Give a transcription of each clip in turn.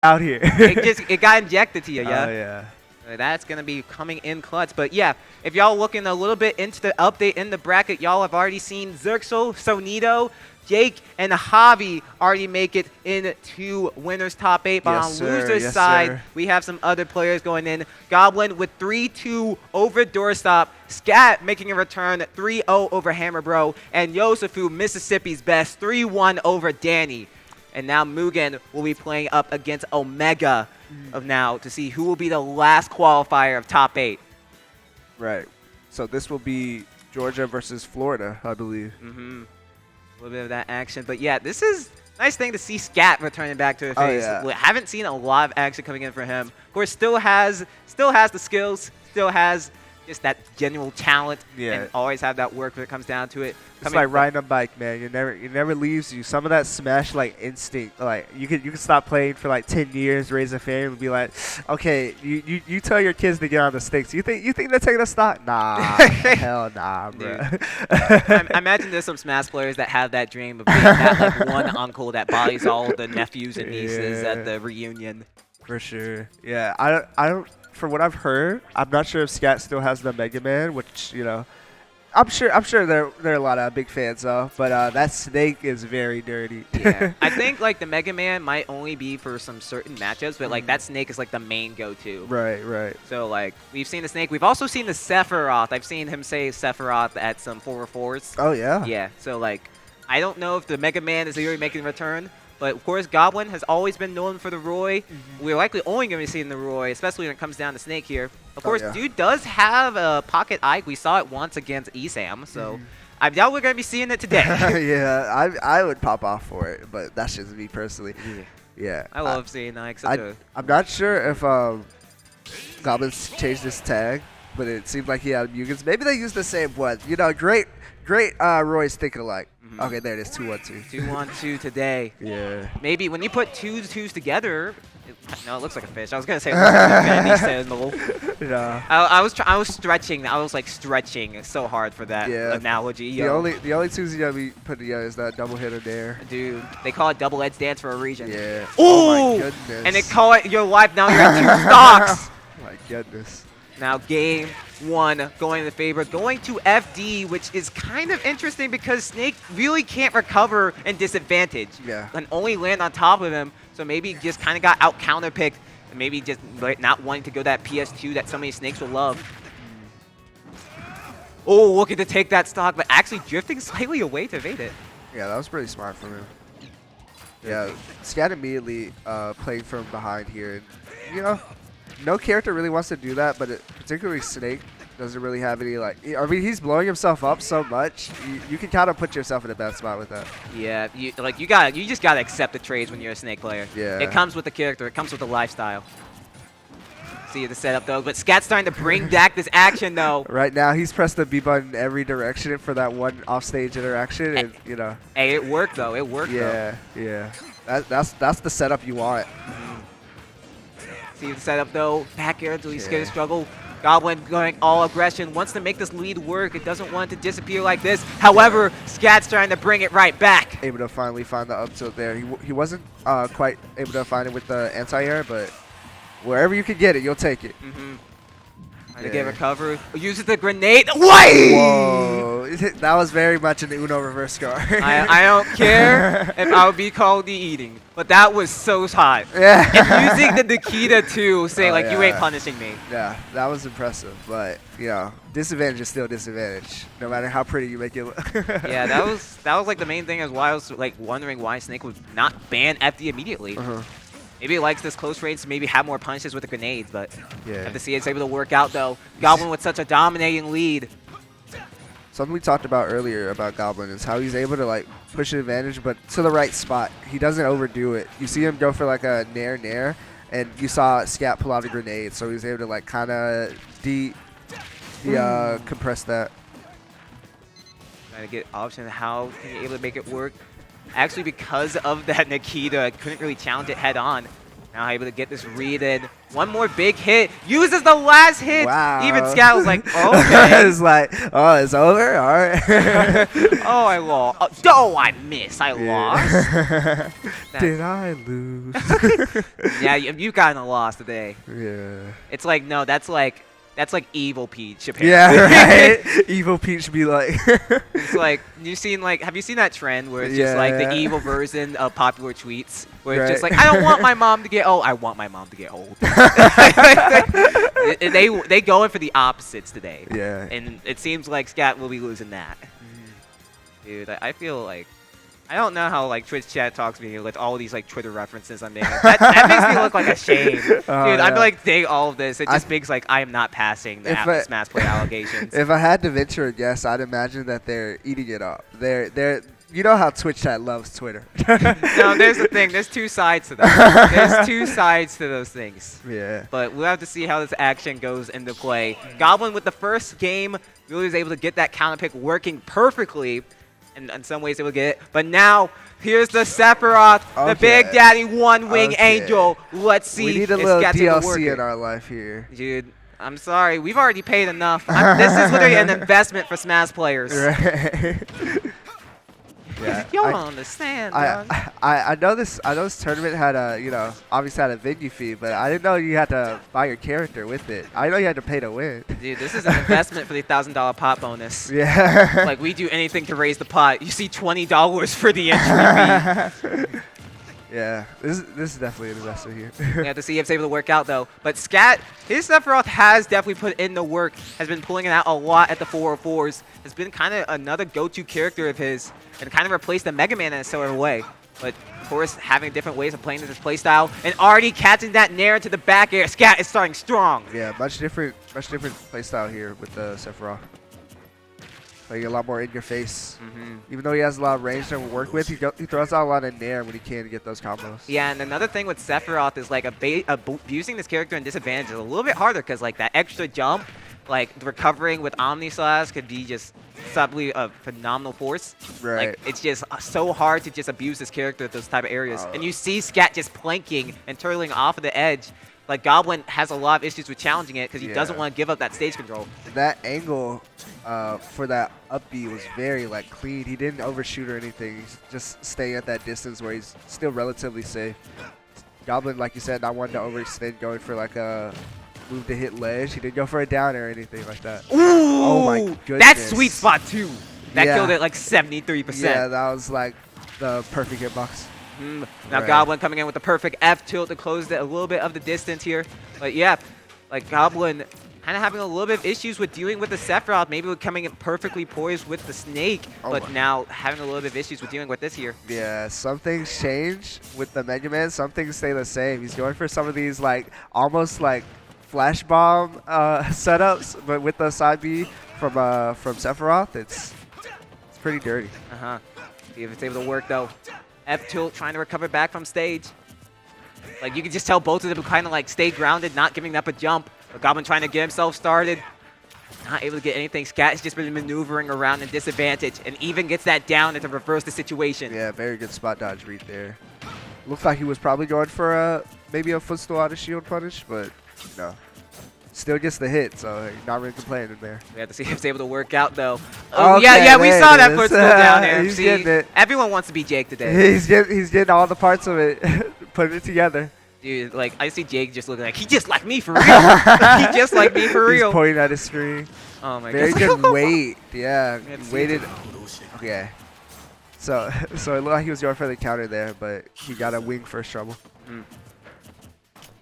out here. it got injected to you, yeah? Oh, yeah. That's going to be coming in clutch. But yeah, if y'all looking a little bit into the update in the bracket, y'all have already seen Xerxo, Sonito, Jake, and Javi already make it into winners top 8. But on losers side, we have some other players going in. Goblin with 3-2 over Doorstop. Scatt making a return 3-0 over Hammer Bro. And Yosefu, Mississippi's best, 3-1 over Danny. And now Mugen will be playing up against Omega of now to see who will be the last qualifier of top 8. Right. So this will be Georgia versus Florida, I believe. A little bit of that action. But yeah, this is a nice thing to see Scatt returning back to the face. Oh, yeah. We haven't seen a lot of action coming in for him. Of course, still has the skills, still has just that general talent, and always have that work when it comes down to it. It's like riding a bike, man. It never leaves you. Some of that Smash like instinct, like you can stop playing for like 10 years, raise a family, and be like, okay, you tell your kids to get on the sticks. You think they're taking a stock? Nah, hell nah, bro. I imagine there's some Smash players that have that dream of being that like one uncle that bodies all the nephews and nieces at the reunion. For sure. Yeah, I don't. For what I've heard, I'm not sure if Scatt still has the Mega Man, which, you know, I'm sure there are a lot of big fans of, but that snake is very dirty. Yeah, I think like the Mega Man might only be for some certain matchups, but like that snake is like the main go-to. Right. So like we've seen the snake, we've also seen the Sephiroth. I've seen him say Sephiroth at some 4-4s. Oh yeah. Yeah. So like I don't know if the Mega Man is really making a return. But, of course, Goblin has always been known for the Roy. We're likely only going to be seeing the Roy, especially when it comes down to Snake here. Of course, dude does have a Pocket Ike. We saw it once against Esam, so I doubt we're going to be seeing it today. Yeah, I would pop off for it, but that's just me personally. Yeah. I love seeing Ike. I'm not sure if Goblin's changed his tag, but it seemed like he had Mugens. Maybe they used the same one. You know, great Roy's thinking alike. Okay, there it is, 2-1-2. 2-1-2 today. Yeah. Maybe when you put twos together, no, it looks like a fish. I was gonna say it looks like a Yeah. I was stretching. I was like stretching so hard for that analogy. The only twos you gotta be putting together is that double hitter there. Dude, they call it double edge dance for a reason. Yeah. Ooh! Oh my goodness. And they call it your life. Now you're at 2 stocks. Oh my goodness. Now game 1 going to the favor, going to FD, which is kind of interesting because Snake really can't recover and disadvantage. Yeah. And only land on top of him, so maybe just kind of got out counterpicked, and maybe just not wanting to go that PS2 that so many Snakes will love. Oh, looking to take that stock, but actually drifting slightly away to evade it. Yeah, that was pretty smart from him. Yeah, Scatt immediately playing from behind here. And, you know, no character really wants to do that, but particularly Snake doesn't really have any, like, I mean, he's blowing himself up so much. You can kind of put yourself in a bad spot with that. Yeah, you just gotta accept the trades when you're a Snake player. Yeah. It comes with the character. It comes with the lifestyle. See the setup though, but Scatt's starting to bring back this action though. Right now, he's pressed the B button every direction for that one offstage interaction, and you know. Hey, it worked though. It worked. Yeah, though. Yeah. That's the setup you want. See the setup though. Back air until he's scared to struggle. Goblin going all aggression. Wants to make this lead work. It doesn't want it to disappear like this. However, Scatt's trying to bring it right back. Able to finally find the up tilt there. He wasn't quite able to find it with the anti-air, but wherever you can get it, you'll take it. Trying to get recovery. Uses the grenade. Wait! Whoa. That was very much an Uno reverse scar. I don't care if I would be called the eating, but that was so hot. Yeah. And using the Nikita too, saying like, you ain't punishing me. Yeah, that was impressive, but you know, disadvantage is still disadvantage, no matter how pretty you make it look. Yeah, that was like the main thing as why I was like wondering why Snake would not ban FD immediately. Maybe it likes this close range to maybe have more punishes with the grenades, but have to see it's able to work out though. Goblin with such a dominating lead. Something we talked about earlier about Goblin is how he's able to like push an advantage, but to the right spot. He doesn't overdo it. You see him go for like a nair, and you saw Scatt pull out a grenade, so he was able to like kind of compress that. Trying to get option how can you able to make it work. Actually, because of that Nikita, I couldn't really challenge it head on. Now able to get this read in. One more big hit. Uses the last hit. Wow. Even Scatt was like, okay. It's like, oh, it's over? All right. Oh, I lost. Oh, I missed. I lost. Did I lose? Yeah, you kind of lost today. Yeah. It's like, no, that's like evil Peach, apparently. Yeah, right? Evil Peach be like. It's like, have you seen that trend where it's just like the evil version of popular tweets? Where it's just like, I don't want my mom to get old. I want my mom to get old. They going for the opposites today. Yeah. And it seems like Scatt will be losing that. Dude, I feel like, I don't know how like Twitch chat talks to me with all these like Twitter references I'm making. That makes me look like a shame. Dude, I'm like saying all of this. It just makes like I am not passing the Smash Play allegations. If I had to venture a guess, I'd imagine that they're eating it up. They're you know how Twitch chat loves Twitter. No, there's the thing. There's two sides to that. There's two sides to those things. Yeah. But we'll have to see how this action goes into play. Goblin with the first game really was able to get that counter pick working perfectly. And in some ways they will get it. But now, here's the Sephiroth, the Big Daddy One Wing Angel. Let's see. We need a little DLC in our life here. Dude, I'm sorry. We've already paid enough. This is literally an investment for Smash players. Right. Yeah, you don't understand, dog. I know this tournament had a, obviously had a venue fee, but I didn't know you had to buy your character with it. I know you had to pay to win. Dude, this is an investment for the $1,000 pot bonus. Yeah. Like, we do anything to raise the pot. You see $20 for the entry fee. Yeah, this is definitely an investment here. We have to see if it's able to work out, though. But Scatt, his Sephiroth has definitely put in the work, has been pulling it out a lot at the 404s, has been kind of another go-to character of his, and kind of replaced the Mega Man in a sort of way. But, of course, having different ways of playing this playstyle, and already catching that Nair into the back air. Scatt is starting strong. Yeah, much different playstyle here with the Sephiroth. Playing a lot more in your face. Even though he has a lot of range to work with, he throws out a lot of nair when he can get those combos. Yeah, and another thing with Sephiroth is like abusing this character in disadvantage is a little bit harder because like that extra jump, like recovering with Omni Slash could be just subtly a phenomenal force. Right. Like it's just so hard to just abuse this character at those type of areas. And you see Scatt just planking and turtling off of the edge. Like Goblin has a lot of issues with challenging it because he doesn't want to give up that stage control. That angle for that up B was very like clean. He didn't overshoot or anything. He's just staying at that distance where he's still relatively safe. Goblin, like you said, not wanting to overextend, going for like a move to hit ledge. He didn't go for a down or anything like that. Ooh, oh my goodness. That's sweet spot too. That killed it like 73%. Yeah, that was like the perfect hitbox. Now Goblin coming in with the perfect F tilt to close a little bit of the distance here. But yeah, like Goblin kind of having a little bit of issues with dealing with the Sephiroth. Maybe with coming in perfectly poised with the Snake, but now having a little bit of issues with dealing with this here. Yeah, some things change with the Mega Man. Some things stay the same. He's going for some of these like almost like flash bomb setups, but with the side B from Sephiroth, it's pretty dirty. See if it's able to work though. F tilt trying to recover back from stage. Like you can just tell both of them kind of like stay grounded, not giving up a jump. But Goblin trying to get himself started. Not able to get anything. Scatt has just been maneuvering around in disadvantage and even gets that down to reverse the situation. Yeah, very good spot dodge read there. Looks like he was probably going for maybe a footstool out of shield punish, but no. Still gets the hit, so not really complaining there. We have to see if it's able to work out, though. Oh, okay, yeah, we saw that footstool down there. He's getting it. Everyone wants to be Jake today. He's getting all the parts of it, putting it together. Dude, like, I see Jake just looking like, he just like me for real. He just like me for real. He's pointing at his screen. Oh, my God. Very good weight. Yeah, he waited. Okay. So it looked like he was going for the counter there, but he got a wing first trouble.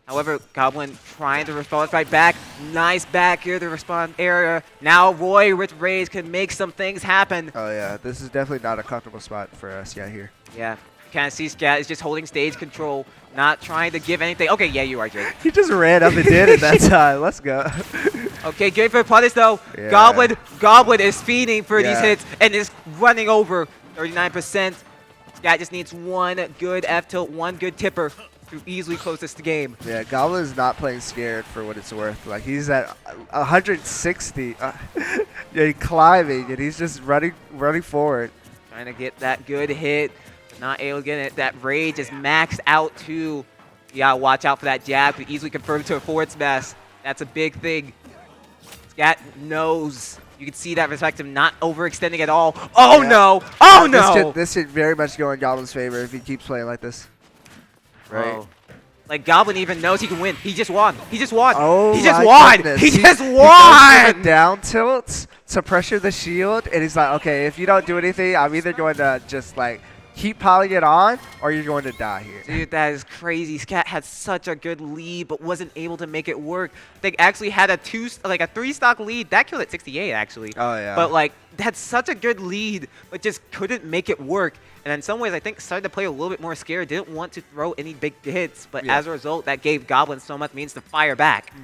However, Goblin trying to respond right back. Nice back here to respond area. Now Roy with Raze can make some things happen. Oh, yeah. This is definitely not a comfortable spot for Scatt here. Yeah. Kind of see Scatt is just holding stage control, not trying to give anything. Okay, yeah, you are, Jake. He just ran up and did it that time. Let's go. Okay, good for punish, though. Yeah. Goblin is feeding for these hits and is running over 39%. Scatt just needs one good F tilt, one good tipper to easily close this game. Yeah, Goblin is not playing scared for what it's worth. Like, he's at 160. Yeah, climbing, and he's just running forward. Trying to get that good hit, but not able to get it. That rage is maxed out too. You gotta watch out for that jab. Could easily convert to a forward smash. That's a big thing. Scatt knows. You can see that perspective not overextending at all. Oh Yeah. no! Oh no! This should very much go in Goblin's favor if he keeps playing like this. Right. Oh. Like Goblin even knows he can win. He just won. He just won. Oh, he just my won. goodness. He just He goes won. for the down tilts to pressure the shield, and he's like, okay, if you don't do anything, I'm either going to just like keep piling it on, or you're going to die here. Dude, that is crazy. Scatt had such a good lead, but wasn't able to make it work. They actually had a 3-stock lead. That killed at 68, actually. Oh, yeah. But, like, had such a good lead, but just couldn't make it work. And in some ways, I think started to play a little bit more scared. Didn't want to throw any big hits, but Yeah. as a result, that gave Goblin so much means to fire back.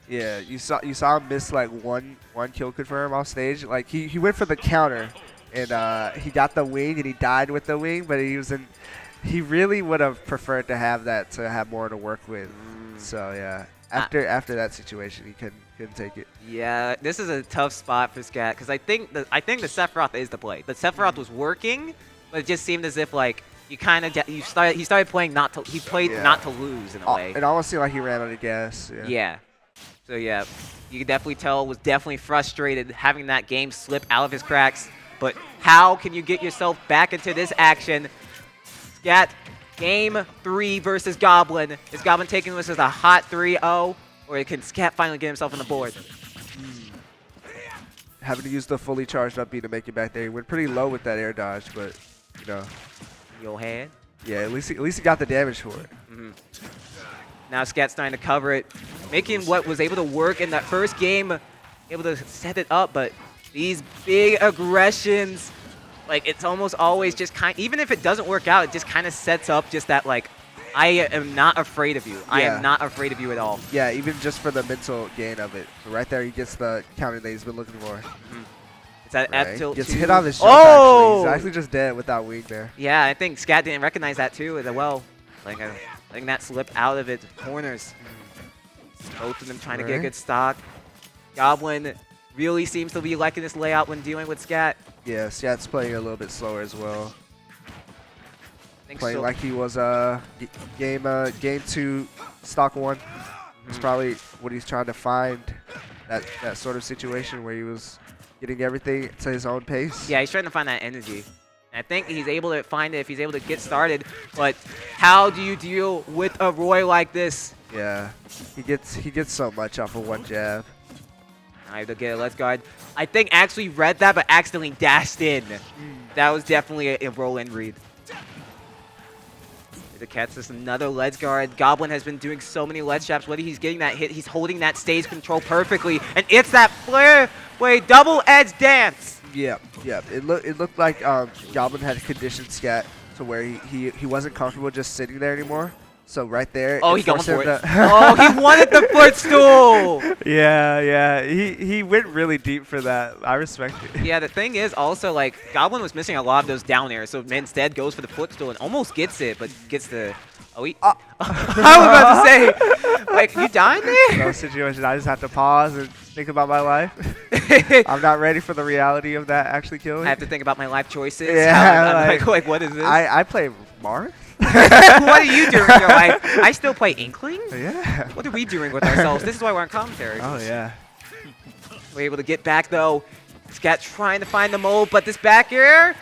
Yeah, you saw him miss like one kill confirm off stage. Like he went for the counter, and he got the wing and he died with the wing, but he really would have preferred to have that to have more to work with. So yeah, after that situation, he couldn't take it. Yeah, this is a tough spot for Scatt because I think the Sephiroth is the play. The Sephiroth was working, but it just seemed as if like he started playing not to not to lose in a way. It almost seemed like he ran out of gas. Yeah. Yeah. So yeah, you can definitely tell was definitely frustrated having that game slip out of his cracks. But how can you get yourself back into this action? Scatt, game 3 versus Goblin. Is Goblin taking this as a hot 3-0? Or can Scatt finally get himself on the board? Having to use the fully charged up B to make it back there. He went pretty low with that air dodge, but you know. Your hand. Yeah, at least he got the damage for it. Now Scatt's starting to cover it, making what was able to work in that first game, able to set it up, but these big aggressions, like it's almost always just even if it doesn't work out, it just kind of sets up just that like, I am not afraid of you. I am not afraid of you at all. Yeah, even just for the mental gain of it. So right there, he gets the counter that he's been looking for. It's that F tilt. Gets hit on his jump, oh! He's actually just dead without wing there. Yeah, I think Scatt didn't recognize that too as well. Like, letting that slip out of its corners. Both of them trying to get a good stock. Goblin really seems to be liking this layout when dealing with Scatt. Yeah, Scatt's playing a little bit slower as well. Playing so. like he was game 2 stock 1. It's probably what he's trying to find, that sort of situation where he was getting everything to his own pace. Yeah, he's trying to find that energy. And I think he's able to find it if he's able to get started. But how do you deal with a Roy like this? Yeah, he gets so much off of one jab. I have to get a Let's Guard. I think actually read that, but accidentally dashed in. That was definitely a roll-in read. The cat's just another Let's Guard. Goblin has been doing so many Let's Traps. Whether he's getting that hit, he's holding that stage control perfectly. And it's that flare wave double-edged dance. Yeah. It looked like Goblin had conditioned Scatt to where he wasn't comfortable just sitting there anymore. So right there, oh, he going for it. Oh, he wanted the footstool. Yeah. He went really deep for that. I respect it. Yeah, the thing is also like Goblin was missing a lot of those down airs, so instead goes for the footstool and almost gets it, but gets the. Oh, he. I was about to say, like, you dying there? No situation. I just have to pause and think about my life. I'm not ready for the reality of that actually killing. I have to think about my life choices. Yeah, I'm like, what is this? I play Mars. What are you doing in your life? I still play Inkling? Yeah. What are we doing with ourselves? This is why we're on commentary. Oh, yeah. We're able to get back, though. Scatt trying to find the mold, but this back air?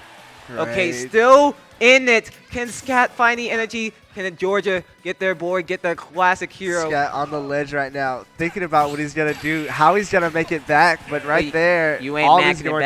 Great. Okay, still in it. Can Scatt find the energy? Can Georgia get their board, get their classic hero? Scatt on the ledge right now, thinking about what he's going to do, how he's going to make it back, but right there, you ain't all macking he's it going back.